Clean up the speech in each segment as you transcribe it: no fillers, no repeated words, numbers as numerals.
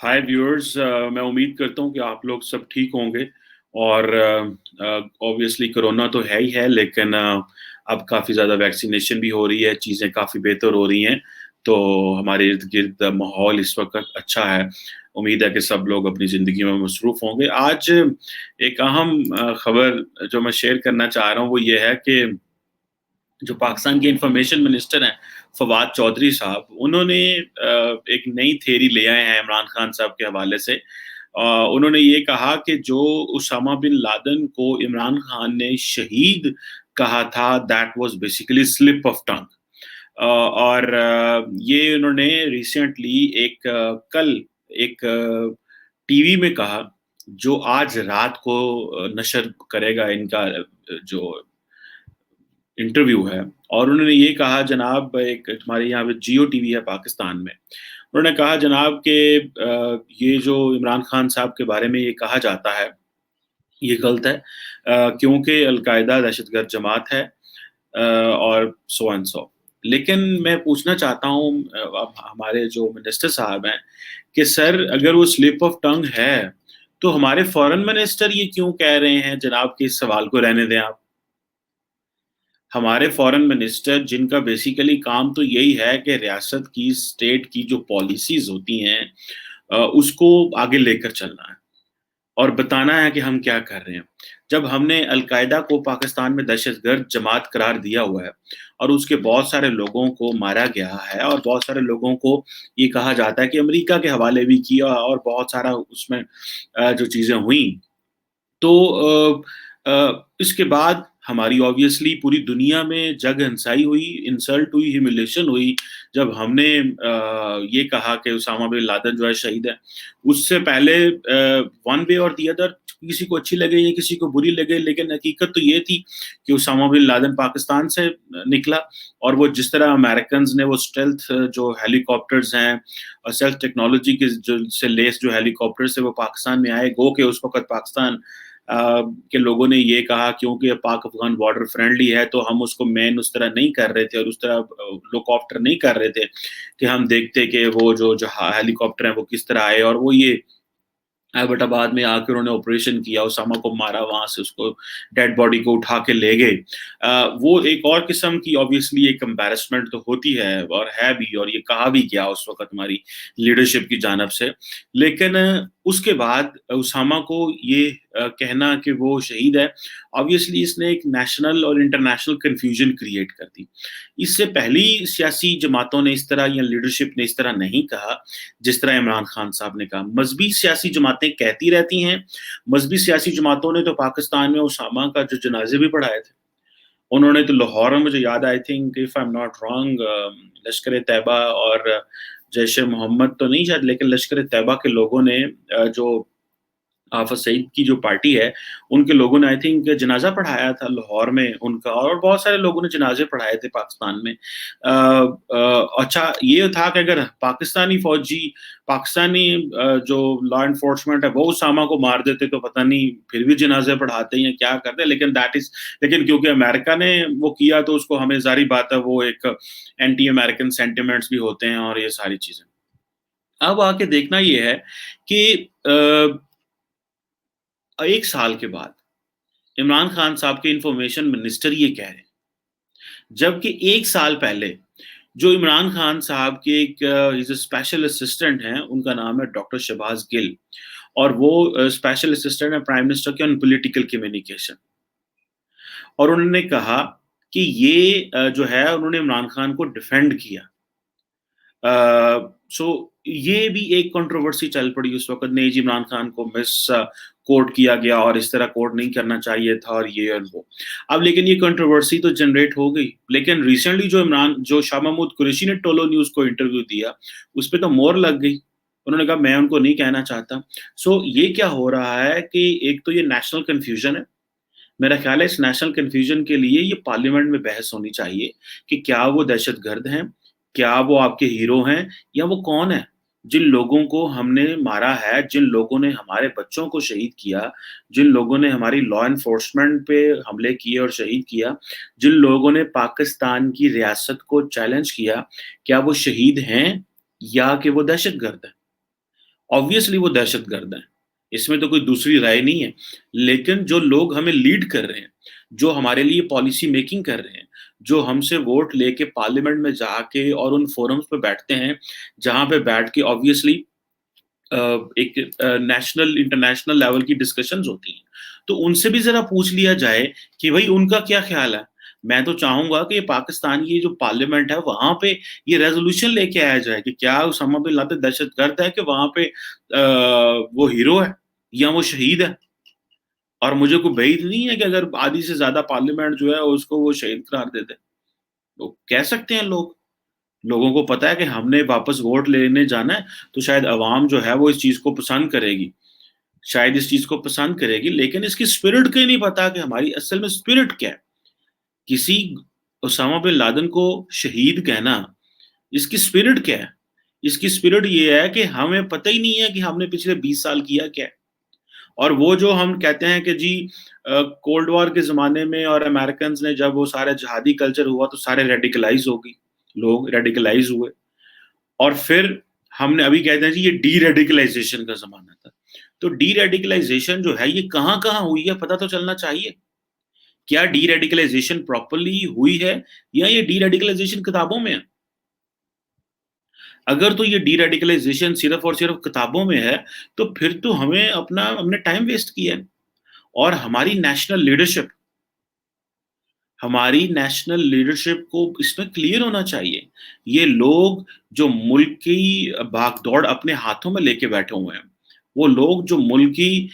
हाय viewers, मैं उम्मीद करता हूँ कि आप लोग सब ठीक होंगे। और ऑब्वियसली कोरोना तो है ही है, लेकिन अब काफ़ी ज़्यादा वैक्सीनेशन भी हो रही है, चीज़ें काफ़ी बेहतर हो रही हैं। तो हमारे इर्द गिर्द माहौल इस वक्त अच्छा है। उम्मीद है कि सब लोग अपनी ज़िंदगी में मसरूफ़ होंगे। आज एक अहम खबर जो मैं शेयर करना चाह रहा हूँ वो ये है कि जो पाकिस्तान के इंफॉर्मेशन मिनिस्टर हैं फवाद चौधरी साहब, उन्होंने एक नई थ्योरी ले आए हैं इमरान खान साहब के हवाले से। उन्होंने ये कहा कि जो उसामा बिन लादेन को इमरान खान ने शहीद कहा था, that was basically slip of tongue. और ये उन्होंने रिसेंटली कल एक टीवी में कहा, जो आज रात को नशर करेगा इनका जो इंटरव्यू है। और उन्होंने ये कहा, जनाब, एक हमारे यहाँ पे जियो टीवी है पाकिस्तान में, उन्होंने कहा जनाब कि ये जो इमरान खान साहब के बारे में ये कहा जाता है, ये गलत है, क्योंकि अलकायदा दहशतगर्द जमात है, और सो एंड सो। लेकिन मैं पूछना चाहता हूँ अब हमारे जो मिनिस्टर साहब हैं कि सर, अगर वो स्लिप ऑफ टंग है तो हमारे फॉरेन मिनिस्टर ये क्यों कह रहे हैं जनाब कि इस सवाल को रहने दें आप। हमारे फॉरेन मिनिस्टर, जिनका बेसिकली काम तो यही है कि रियासत की, स्टेट की जो पॉलिसीज होती हैं उसको आगे लेकर चलना है और बताना है कि हम क्या कर रहे हैं। जब हमने अलकायदा को पाकिस्तान में दहशतगर्द जमात करार दिया हुआ है और उसके बहुत सारे लोगों को मारा गया है और बहुत सारे लोगों को ये कहा जाता है कि अमेरिका के हवाले भी किया, और बहुत सारा उसमें जो चीज़ें हुई, तो इसके बाद हमारी ऑब्वियसली पूरी दुनिया में जग हंसाई हुई, इंसल्ट हुई, ह्यूमिलेशन हुई, जब हमने ये कहा कि उसामा बिन लादेन जो है शहीद है। उससे पहले वन वे और दी अदर, किसी को अच्छी लगे या किसी को बुरी लगे, लेकिन हकीकत तो ये थी कि उसामा बिन लादेन पाकिस्तान से निकला। और वो जिस तरह अमेरिकन ने वो स्टेल्थ जो हेलीकॉप्टर्स हैं और सेल्फ टेक्नोलॉजी के जो से लेस जो हेलीकॉप्टर्स है वो पाकिस्तान में आए, गो के उस वक्त पाकिस्तान के लोगों ने ये कहा क्योंकि पाक अफगान बॉर्डर फ्रेंडली है तो हम उसको मैन उस तरह नहीं कर रहे थे और उस तरह लुक आफ्टर नहीं कर रहे थे कि हम देखते कि वो जो जो हेलीकॉप्टर है वो किस तरह आए, और वो ये एबटाबाद में आके उन्होंने ऑपरेशन किया, उसामा को मारा, वहां से उसको डेड बॉडी को उठा के ले गए। वो एक और किस्म की ऑब्वियसली एक एम्बैरेसमेंट तो होती है और है भी, और ये कहा भी गया उस वक्त हमारी लीडरशिप की जानब से। लेकिन उसके बाद उसामा को ये कहना कि वो शहीद है, ऑब्वियसली इसने एक नेशनल और इंटरनेशनल कंफ्यूजन क्रिएट कर दी। इससे पहली सियासी जमातों ने इस तरह, या लीडरशिप ने इस तरह नहीं कहा जिस तरह इमरान खान साहब ने कहा। मजहबी सियासी जमातें कहती रहती हैं, मजहबी सियासी जमातों ने तो पाकिस्तान में उसामा का जो जनाजे भी पढ़ाए थे। उन्होंने तो लाहौर में, मुझे याद, I think if I am not wrong, लश्कर तैयबा और जैश ए मोहम्मद तो नहीं शायद, लेकिन लश्कर तैयबा के लोगों ने जो हाफिज सईद की जो पार्टी है, उनके लोगों ने आई थिंक जनाजा पढ़ाया था लाहौर में उनका, और बहुत सारे लोगों ने जनाजे पढ़ाए थे पाकिस्तान में। अच्छा ये था कि अगर पाकिस्तानी फौजी, पाकिस्तानी जो लॉ एनफोर्समेंट है वो उसामा को मार देते तो पता नहीं फिर भी जनाजे पढ़ाते हैं क्या करते, लेकिन लेकिन क्योंकि अमेरिका ने वो किया तो उसको, हमें जारी बात है, वो एक एंटी अमेरिकन सेंटिमेंट्स भी होते हैं और ये सारी चीजें। अब आके देखना ये है कि एक साल के बाद इमरान खान साहब के इंफॉर्मेशन मिनिस्टर ये कह रहे हैं, जबकि एक साल पहले जो इमरान खान साहब के एक स्पेशल असिस्टेंट हैं, उनका नाम है डॉक्टर शहबाज गिल, और वो स्पेशल असिस्टेंट है प्राइम मिनिस्टर के ऑन पॉलिटिकल कम्युनिकेशन। और उन्होंने कहा कि ये जो है, उन्होंने इमरान खान को डिफेंड किया। सो ये भी एक कंट्रोवर्सी चल पड़ी उस वक्त, नहीं जी इमरान खान को मिस कोट किया गया और इस तरह कोट नहीं करना चाहिए था और ये और वो। अब लेकिन ये कंट्रोवर्सी तो जनरेट हो गई, लेकिन रिसेंटली जो शाह महमूद कुरैशी ने टोलो न्यूज को इंटरव्यू दिया, उस पर तो मोहर लग गई। उन्होंने कहा मैं उनको नहीं कहना चाहता। सो ये क्या हो रहा है कि एक तो ये नेशनल कन्फ्यूजन है। मेरा ख्याल है इस नेशनल कन्फ्यूजन के लिए ये पार्लियामेंट में बहस होनी चाहिए कि क्या वो दहशतगर्द हैं, क्या वो आपके हीरो हैं, या वो कौन है जिन लोगों को हमने मारा है, जिन लोगों ने हमारे बच्चों को शहीद किया, जिन लोगों ने हमारी लॉ एनफोर्समेंट पे हमले किए और शहीद किया, जिन लोगों ने पाकिस्तान की रियासत को चैलेंज किया, क्या वो शहीद हैं या कि वो दहशतगर्द हैं। ऑब्वियसली वो दहशतगर्द हैं, इसमें तो कोई दूसरी राय नहीं है। लेकिन जो लोग हमें लीड कर रहे हैं, जो हमारे लिए पॉलिसी मेकिंग कर रहे हैं, जो हमसे वोट लेके पार्लियामेंट में जाके और उन फोरम्स पे बैठते हैं, जहाँ पे बैठ के ऑब्वियसली अ, एक नेशनल इंटरनेशनल लेवल की डिस्कशंस होती हैं। तो उनसे भी ज़रा पूछ लिया जाए कि भई उनका क्या ख़्याल है? मैं तो चाहूँगा कि पाकिस्तान की जो पार्लियामेंट है वहाँ पे ये रेज़ोल्यूशन लेके आया जाए कि क्या उसामा बिन लादेन दहशतगर्द है कि वहाँ पे वो हीरो है या वो शहीद है? और मुझे कोई बैद नहीं है कि अगर आधी से ज़्यादा पार्लियामेंट जो है उसको वो शहीद करार दे दे। तो कह सकते हैं लोग। लोगों को पता है कि हमने वापस वोट लेने जाना है, तो शायद अवाम जो है वो इस चीज़ को पसंद करेगी। शायद इस चीज़ को पसंद करेगी, लेकिन इसकी स्पिरिट का ही नहीं पता कि हमारी असल में स्पिरिट क्या है। किसी ओसामा बिन लादेन को शहीद कहना, इसकी स्पिरिट क्या है? इसकी स्पिरिट ये है कि हमें पता ही नहीं है कि हमने पिछले 20 साल किया क्या है। और वो जो हम कहते हैं कि जी कोल्ड वॉर के ज़माने में और अमेरिकन्स ने जब वो सारा जिहादी कल्चर हुआ तो सारे रेडिकलाइज़ हो गई, लोग रेडिकलाइज़ हुए। और फिर हमने अभी कहते हैं जी ये डी-रेडिकलाइज़ेशन का ज़माना था। तो डी-रेडिकलाइज़ेशन जो है ये कहाँ-कहाँ हुई है पता तो चलना चाहिए। क्या डी-रेडिकलाइज़ेशन प्रॉपर्ली हुई है या ये डी-रेडिकलाइज़ेशन किताबों में है? अगर तो ये डी-रेडिकलाइज़ेशन सिर्फ़ और सिर्फ़ किताबों में है, तो फिर तो हमने टाइम वेस्ट किया है। और हमारी नेशनल लीडरशिप को इसमें क्लियर होना चाहिए। ये लोग जो मुल्क की भागदौड़ अपने हाथों में लेके बैठे हुए हैं, वो लोग जो मुल्क की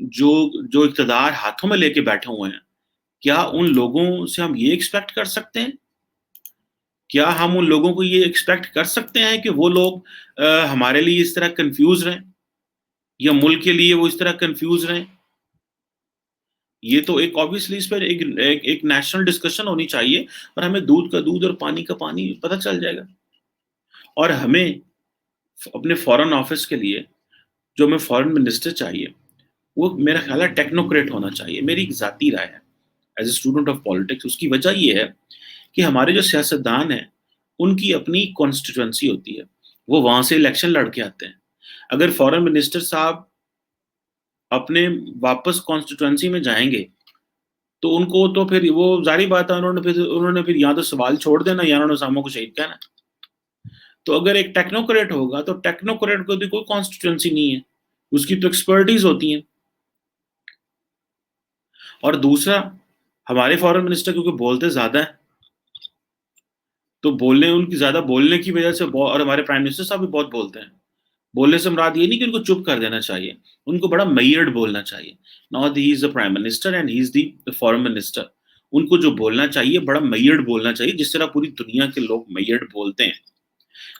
जो जो इक़्तिदार हाथों में लेके बैठे हुए हैं, क्या उन लोगों से हम ये एक्सपेक्ट कर सकते हैं? क्या हम उन लोगों को ये एक्सपेक्ट कर सकते हैं कि वो लोग हमारे लिए इस तरह कन्फ्यूज़ रहें या मुल्क के लिए वो इस तरह कन्फ्यूज़ रहें? ये तो एक ऑब्वियसली इस पर एक नेशनल डिस्कशन होनी चाहिए और हमें दूध का दूध और पानी का पानी पता चल जाएगा। और हमें अपने फॉरेन ऑफिस के लिए जो हमें फॉरेन मिनिस्टर चाहिए, वो मेरा ख़्याल है टेक्नोक्रेट होना चाहिए। मेरी एक ज़ाती राय है, as a student of politics. उसकी वजह ये है कि हमारे जो सियासतदान हैं, उनकी अपनी कॉन्स्टिट्यूएंसी होती है। वो वहाँ से इलेक्शन लड़ के आते हैं। अगर फॉरेन मिनिस्टर साहब अपने वापस कॉन्स्टिट्यूएंसी में जाएँगे तो उनको तो फिर वो ज़ाहिर बात है उन्होंने फिर या तो सवाल छोड़ देना या उन्होंने ओसामा को शहीद कहना है। तो अगर एक टेक्नोक्रेट होगा तो टेक्नोक्रेट को भी कोई कॉन्स्टिट्यूएंसी नहीं है, उसकी तो एक्सपर्टीज़ होती है। और दूसरा हमारे फॉरेन मिनिस्टर क्योंकि बोलते ज़्यादा हैं, तो बोलने उनकी ज़्यादा बोलने की वज़ह से और हमारे प्राइम मिनिस्टर साहब भी बहुत बोलते हैं। बोलने से मुराद ये नहीं कि उनको चुप कर देना चाहिए, उनको बड़ा मेयर्ड बोलना चाहिए। Now he is the prime minister and he is the foreign minister. उनको जो बोलना चाहिए बड़ा मेयर्ड बोलना चाहिए, जिस तरह पूरी दुनिया के लोग मेयर्ड बोलते हैं।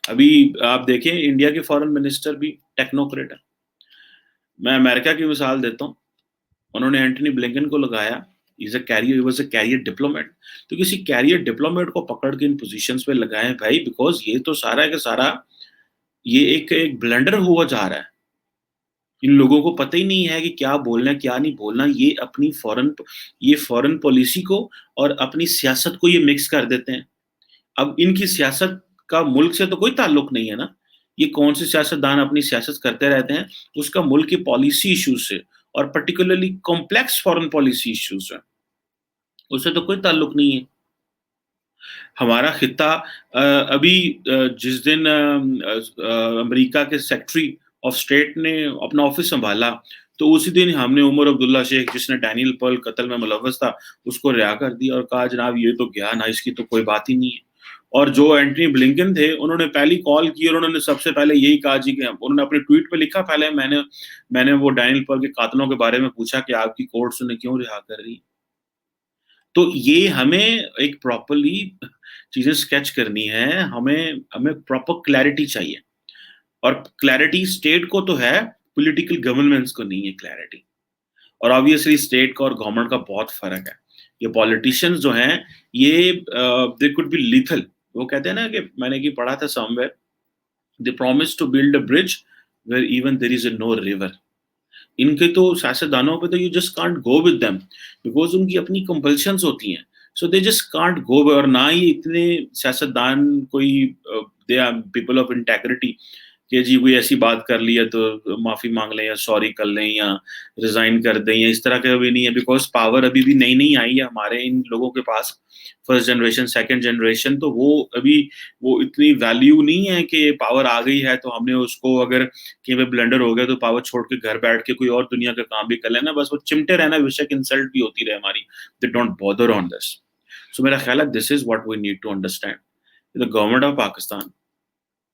अभी आप देखें इंडिया के फॉरेन मिनिस्टर भी टेक्नोक्रेट है। मैं अमेरिका की मिसाल देता हूँ, उन्होंने एंटनी ब्लिंकन को लगाया, he was a career diplomat. तो किसी कैरियर डिप्लोमेट को पकड़ के इन पोज़ीशंस पे लगाएँ भाई, बिकॉज़ ये तो सारा का सारा ये एक एक ब्लंडर हुआ जा रहा है। इन लोगों को पता ही नहीं है कि क्या बोलना है, क्या नहीं बोलना। ये फ़ॉरेन पॉलिसी को और अपनी सियासत को ये मिक्स कर देते हैं। अब इनकी सियासत का मुल्क से तो कोई ताल्लुक नहीं है ना। ये कौन से सियासतदान अपनी सियासत करते रहते हैं, उसका मुल्क के पॉलिसी इश्यूज़ से और particularly complex foreign policy issues से, उससे तो कोई ताल्लुक नहीं है। हमारा खित्ता अभी जिस दिन अमेरिका के सेक्रेटरी ऑफ स्टेट ने अपना ऑफिस संभाला, तो उसी दिन हमने उमर अब्दुल्ला शेख जिसने डैनियल पर्ल कत्ल में मुलव्वस था, उसको रिहा कर दिया और कहा जनाब ये तो गया ना, इसकी तो कोई बात ही नहीं है। और जो एंटनी ब्लिंकन थे, उन्होंने पहली कॉल की और उन्होंने सबसे पहले यही कहा जी कि उन्होंने अपने ट्वीट पे लिखा पहले मैंने मैंने वो डैनियल पर्ल के कातलों के बारे में पूछा कि आपकी कोर्ट्स उन्हें क्यों रिहा कर रही है? तो ये हमें एक प्रॉपर्ली चीज़ें स्केच करनी है, हमें हमें प्रॉपर क्लैरिटी चाहिए और क्लैरिटी स्टेट को तो है, पॉलिटिकल गवर्नेंस को नहीं है क्लैरिटी। और ऑब्वियसली स्टेट का और गवर्नमेंट का बहुत फ़र्क है। ये पॉलिटिशियंस जो हैं, ये दे कुड बी लीथल। वो कहते हैं ना कि मैंने कि पढ़ा था somewhere, they promise to build a bridge where even there is no river. इनके तो सियासतदानों पे तो you just can't go with them because उनकी अपनी कंपल्शंस होती हैं। सो दे जस्ट कांट गो और ना ही इतने सियासतदान कोई they are people of integrity کہ جی کوئی ایسی بات کر لی ہے تو معافی مانگ لیں یا سوری کر لیں یا ریزائن کر دیں، یا اس طرح کا بھی نہیں ہے، بیکاز پاور ابھی بھی نئی نئی آئی ہے ہمارے ان لوگوں کے پاس، فرسٹ جنریشن سیکنڈ جنریشن، تو وہ ابھی وہ اتنی ویلیو نہیں ہے کہ پاور آ گئی ہے تو ہم نے اس کو اگر کہیں پہ بلنڈر ہو گیا تو پاور چھوڑ کے گھر بیٹھ کے کوئی اور دنیا کا کام بھی کر لینا، بس وہ چمٹے رہنا، بے شک انسلٹ بھی ہوتی رہے ہماری، دے ڈونٹ بادر آن دس. سو میرا خیال ہے this is what we need to understand. The government of Pakistan,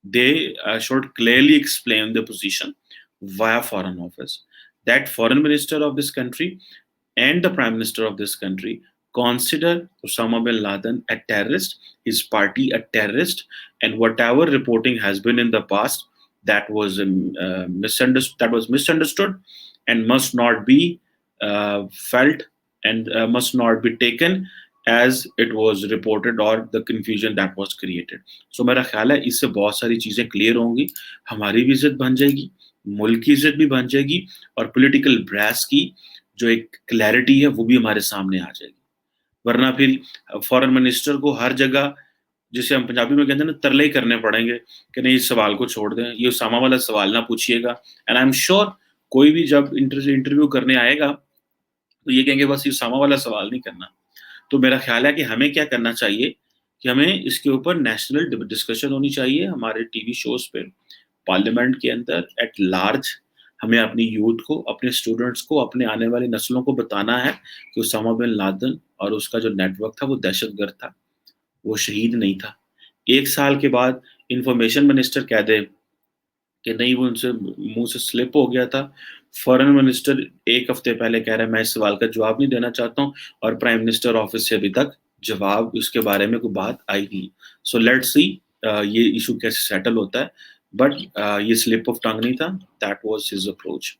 they should clearly explain the position via foreign office, that foreign minister of this country and the prime minister of this country consider Osama bin Laden a terrorist, his party a terrorist, and whatever reporting has been in the past, that was misunderstood and must not be felt and must not be taken as it was reported or the confusion that was created. So میرا خیال ہے اس سے بہت ساری چیزیں clear ہوں گی، ہماری بھی عزت بن جائے گی، ملک کی عزت بھی بن جائے گی، اور پولیٹیکل براس کی جو ایک کلیئرٹی ہے وہ بھی ہمارے سامنے آ جائے گی. ورنہ پھر فورن منسٹر کو ہر جگہ، جسے ہم پنجابی میں کہتے ہیں نا، ترلے ہی کرنے پڑیں گے کہ نہیں اس سوال کو چھوڑ دیں، یہ اسامہ والا سوال نہ پوچھیے گا. اینڈ آئی ایم شیور کوئی بھی جب انٹرویو کرنے آئے گا تو یہ کہیں گے بس یہ اسامہ والا سوال نہیں کرنا. تو میرا خیال ہے کہ ہمیں کیا کرنا چاہیے کہ ہمیں اس کے اوپر نیشنل ڈسکشن ہونی چاہیے ہمارے ٹی وی شوز پہ، پارلیمنٹ کے اندر، ایٹ لارج. ہمیں اپنی یوتھ کو، اپنے اسٹوڈنٹس کو، اپنے آنے والی نسلوں کو بتانا ہے کہ اسامہ بن لادن اور اس کا جو نیٹ ورک تھا وہ دہشت گرد تھا، وہ شہید نہیں تھا. 1 سال کے بعد انفارمیشن منسٹر کہہ دے کہ نہیں وہ ان سے منہ سے سلپ ہو گیا تھا، فورن منسٹر 1 ہفتے پہلے کہہ رہا ہے میں اس سوال کا جواب نہیں دینا چاہتا ہوں، اور پرائم منسٹر آفس سے ابھی تک جواب اس کے بارے میں کوئی بات آئی نہیں. سو لیٹ سی یہ ایشو کیسے سیٹل ہوتا ہے، بٹ یہ سلپ آف ٹنگ نہیں تھا، دیٹ واز ہز اپروچ.